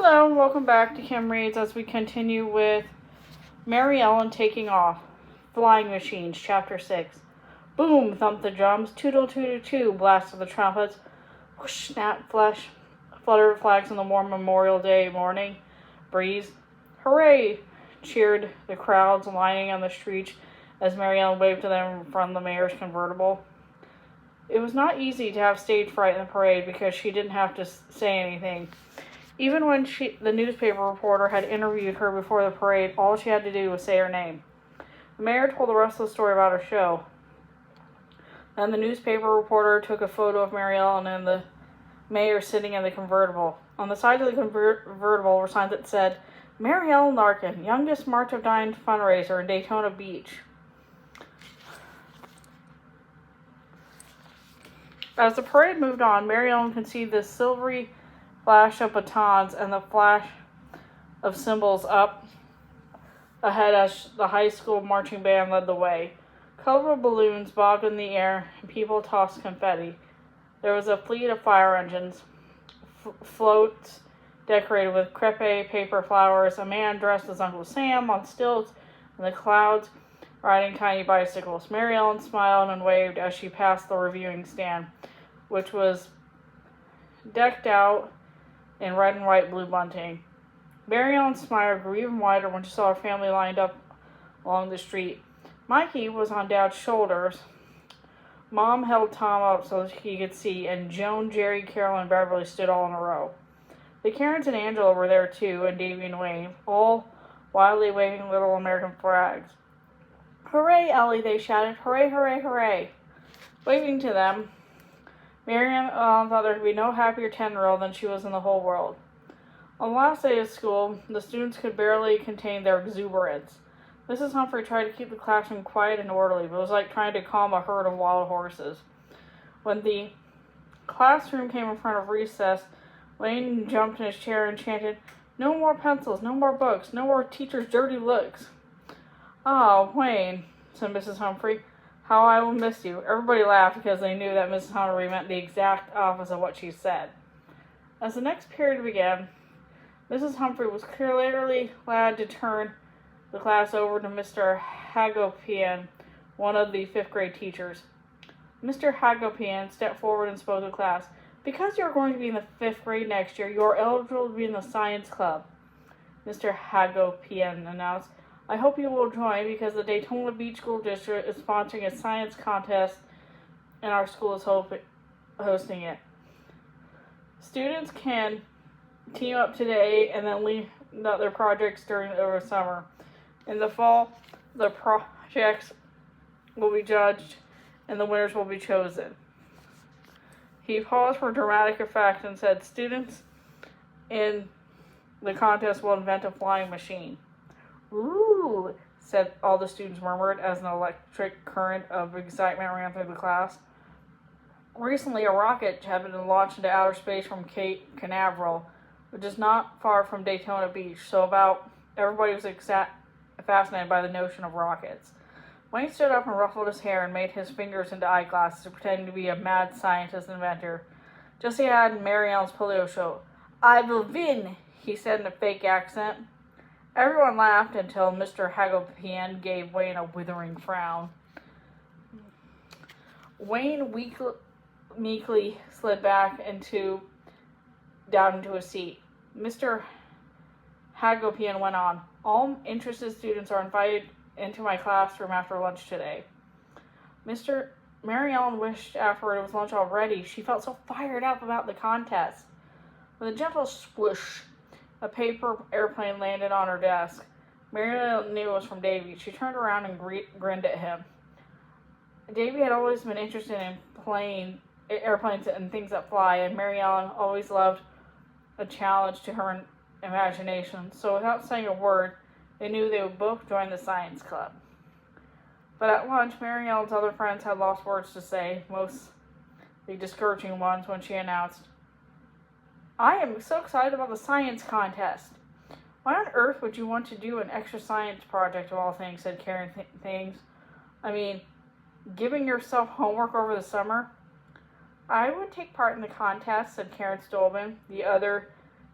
Hello, and welcome back to Kim Reads as we continue with Maryellen taking off. Flying Machines, Chapter 6. Boom, thumped the drums. Toodle, toodle, toot, blasted the trumpets. Whoosh, snap, flash, flutter of flags in the warm Memorial Day morning breeze. Hooray, cheered the crowds lining on the streets as Maryellen waved to them from the mayor's convertible. It was not easy to have stage fright in the parade because she didn't have to say anything. Even when the newspaper reporter had interviewed her before the parade, all she had to do was say her name. The mayor told the rest of the story about her show. Then the newspaper reporter took a photo of Maryellen and the mayor sitting in the convertible. On the side of the convertible were signs that said, Maryellen Larkin, youngest March of Dimes fundraiser in Daytona Beach. As the parade moved on, Maryellen could see the silvery flash of batons and the flash of cymbals up ahead as the high school marching band led the way. Colorful balloons bobbed in the air and people tossed confetti. There was a fleet of fire engines, floats decorated with crepe paper flowers, a man dressed as Uncle Sam on stilts, and the clouds riding tiny bicycles. Maryellen smiled and waved as she passed the reviewing stand, which was decked out in red and white blue bunting. Maryellen's smile grew even wider when she saw her family lined up along the street. Mikey was on Dad's shoulders. Mom held Tom up so he could see, and Joan, Jerry, Carol, and Beverly stood all in a row. The Karens and Angela were there too, and Davy and Wayne, all wildly waving little American flags. Hooray, Ellie, they shouted. Hooray, hooray, hooray. Waving to them, Maryellen thought there could be no happier 10-year-old than she was in the whole world. On the last day of school, the students could barely contain their exuberance. Mrs. Humphrey tried to keep the classroom quiet and orderly, but it was like trying to calm a herd of wild horses. When the classroom came in front of recess, Wayne jumped in his chair and chanted, No more pencils, no more books, no more teachers' dirty looks. Oh, Wayne, said Mrs. Humphrey, how I will miss you. Everybody laughed because they knew that Mrs. Humphrey meant the exact opposite of what she said. As the next period began, Mrs. Humphrey was clearly glad to turn the class over to Mr. Hagopian, one of the 5th grade teachers. Mr. Hagopian stepped forward and spoke to the class. Because you are going to be in the 5th grade next year, you are eligible to be in the science club, Mr. Hagopian announced. I hope you will join because the Daytona Beach School District is sponsoring a science contest and our school is hosting it. Students can team up today and then leave their projects during the summer. In the fall, the projects will be judged and the winners will be chosen. He paused for dramatic effect and said, Students in the contest will invent a flying machine. Ooh, said all the students murmured as an electric current of excitement ran through the class. Recently, a rocket had been launched into outer space from Cape Canaveral, which is not far from Daytona Beach, so about everybody was fascinated by the notion of rockets. Wayne stood up and ruffled his hair and made his fingers into eyeglasses, pretending to be a mad scientist inventor. Just as he had in Maryellen's polio show. I will win, he said in a fake accent. Everyone laughed until Mr. Hagopian gave Wayne a withering frown. Wayne meekly slid back down into his seat. Mr. Hagopian went on. All interested students are invited into my classroom after lunch today. Maryellen wished after it was lunch already. She felt so fired up about the contest. With a gentle swoosh, a paper airplane landed on her desk. Maryellen knew it was from Davy. She turned around and grinned at him. Davy had always been interested in airplanes and things that fly, and Maryellen always loved a challenge to her imagination. So without saying a word, they knew they would both join the science club. But at lunch, Maryellen's other friends had lost words to say, most the discouraging ones, when she announced, I am so excited about the science contest. Why on earth would you want to do an extra science project of all things, said Karen Thames. I mean, giving yourself homework over the summer? I would take part in the contest, said Karen Stolman, the other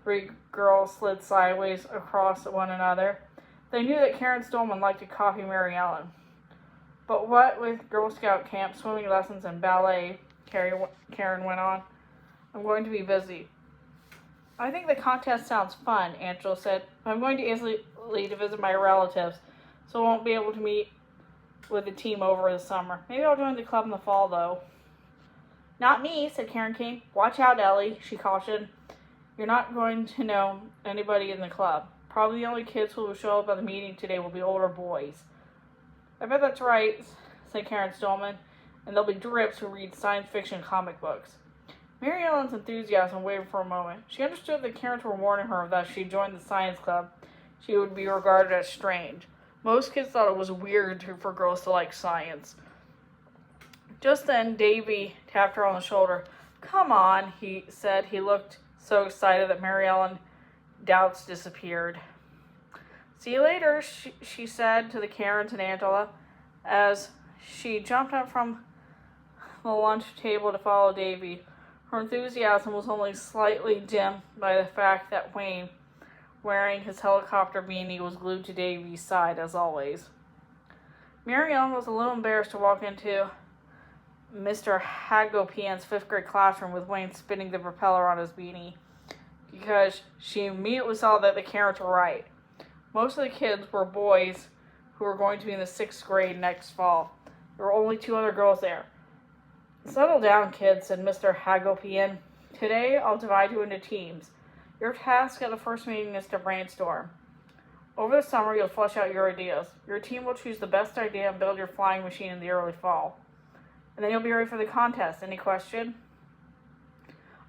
Three girls slid sideways across one another. They knew that Karen Stolman liked to copy Maryellen. But what with Girl Scout camp, swimming lessons, and ballet, Karen went on, I'm going to be busy. I think the contest sounds fun, Angela said. I'm going to Italy to visit my relatives, so I won't be able to meet with the team over the summer. Maybe I'll join the club in the fall, though. Not me, said Karen King. Watch out, Ellie, she cautioned. You're not going to know anybody in the club. Probably the only kids who will show up at the meeting today will be older boys. I bet that's right, said Karen Stolman, and there'll be drips who read science fiction comic books. Maryellen's enthusiasm wavered for a moment. She understood that Karens were warning her that if she joined the science club, she would be regarded as strange. Most kids thought it was weird for girls to like science. Just then, Davy tapped her on the shoulder. Come on, he said. He looked so excited that Maryellen's doubts disappeared. See you later, she said to the Karens and Angela as she jumped up from the lunch table to follow Davy. Her enthusiasm was only slightly dimmed by the fact that Wayne, wearing his helicopter beanie, was glued to Davy's side as always. Maryellen was a little embarrassed to walk into Mr. Hagopian's 5th grade classroom with Wayne spinning the propeller on his beanie, because she immediately saw that the Karens were right. Most of the kids were boys who were going to be in the 6th grade next fall. There were only 2 other girls there. Settle down, kids, said Mr. Hagopian. Today, I'll divide you into teams. Your task at the first meeting is to brainstorm. Over the summer, you'll flesh out your ideas. Your team will choose the best idea and build your flying machine in the early fall. And then you'll be ready for the contest. Any question?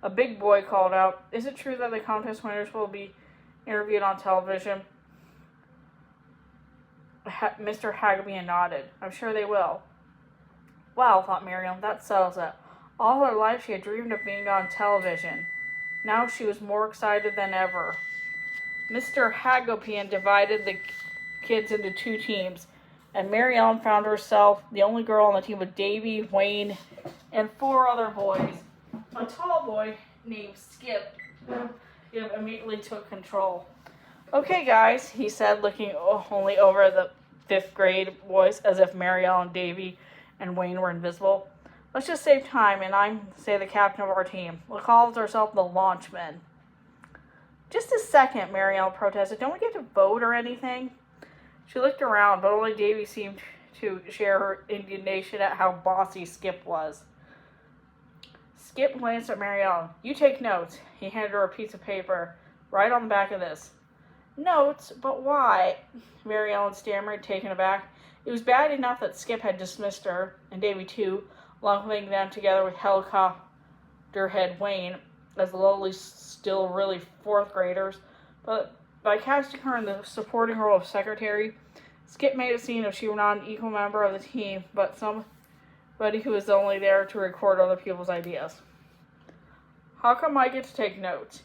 A big boy called out, Is it true that the contest winners will be interviewed on television? Mr. Hagopian nodded. I'm sure they will. Well, thought Miriam, that settles it. All her life she had dreamed of being on television. Now she was more excited than ever. Mr. Hagopian divided the kids into 2 teams, and Maryellen found herself the only girl on the team with Davy, Wayne, and 4 other boys. A tall boy named Skip immediately took control. Okay, guys, he said, looking only over at the 5th grade boys as if Maryellen, Davy, and Wayne were invisible. Let's just save time, and I'm, say, the captain of our team. We'll call ourselves the Launchmen. Just a second, Maryellen protested. Don't we get to vote or anything? She looked around, but only Davy seemed to share her indignation at how bossy Skip was. Skip glanced at Maryellen. You take notes. He handed her a piece of paper. Right on the back of this. Notes? But why? Maryellen stammered, taken aback. It was bad enough that Skip had dismissed her, and Davy too, lumping them together with helicopter head Wayne as lowly, still really 4th graders. But by casting her in the supporting role of secretary, Skip made it seem as if she were not an equal member of the team, but somebody who was only there to record other people's ideas. How come I get to take notes?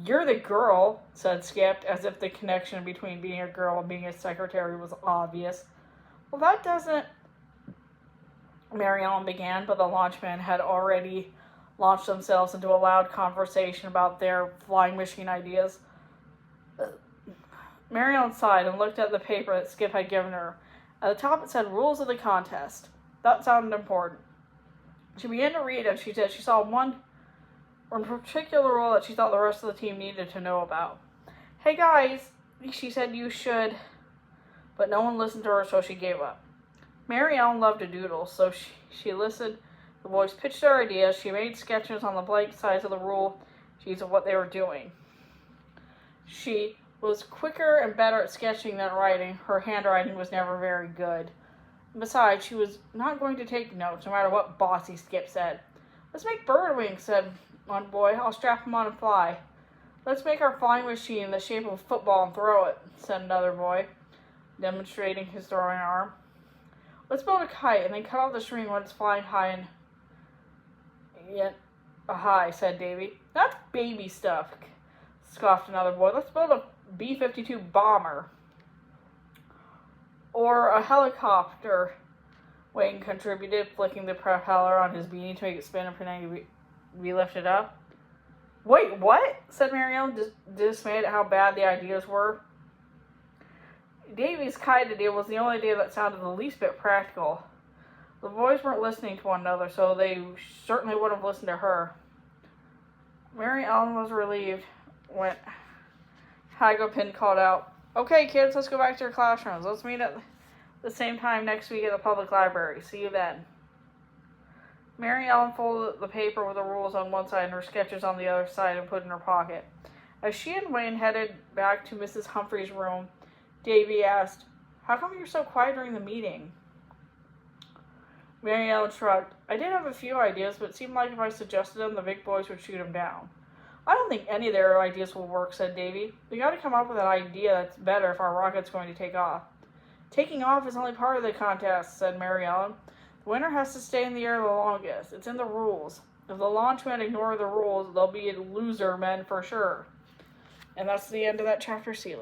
You're the girl, said Skip, as if the connection between being a girl and being a secretary was obvious. Well, that doesn't... Maryellen began, but the Launchmen had already launched themselves into a loud conversation about their flying machine ideas. Maryellen sighed and looked at the paper that Skip had given her. At the top it said, Rules of the Contest. That sounded important. She began to read, and she said she saw one particular rule that she thought the rest of the team needed to know about. Hey guys, she said you should, but no one listened to her, so she gave up. Maryellen loved to doodle, so she listened. The boys pitched their ideas. She made sketches on the blank sides of the rule sheets of what they were doing. She was quicker and better at sketching than writing. Her handwriting was never very good. Besides, she was not going to take notes, no matter what bossy Skip said. Let's make bird wings, said one boy. I'll strap them on and fly. Let's make our flying machine in the shape of a football and throw it, said another boy, demonstrating his throwing arm. Let's build a kite and then cut off the string when it's flying high and yet high, said Davy. That's baby stuff, scoffed another boy. Let's build a B-52 bomber. Or a helicopter, Wayne contributed, flicking the propeller on his beanie to make it spin and pretending to be lifted up. Wait, what? Said Maryellen, dismayed at how bad the ideas were. Davy's kite idea was the only idea that sounded the least bit practical. The boys weren't listening to one another, so they certainly wouldn't have listened to her. Maryellen was relieved when Hagopin called out, "Okay, kids, let's go back to your classrooms. Let's meet at the same time next week at the public library. See you then." Maryellen folded the paper with the rules on one side and her sketches on the other side and put it in her pocket. As she and Wayne headed back to Mrs. Humphrey's room, Davy asked, "How come you're so quiet during the meeting?" Maryellen shrugged. "I did have a few ideas, but it seemed like if I suggested them, the big boys would shoot them down." "I don't think any of their ideas will work," said Davy. "We got to come up with an idea that's better if our rocket's going to take off." "Taking off is only part of the contest," said Maryellen. "The winner has to stay in the air the longest. It's in the rules. If the launch men ignore the rules, they'll be loser men for sure." And that's the end of that chapter, Sealy.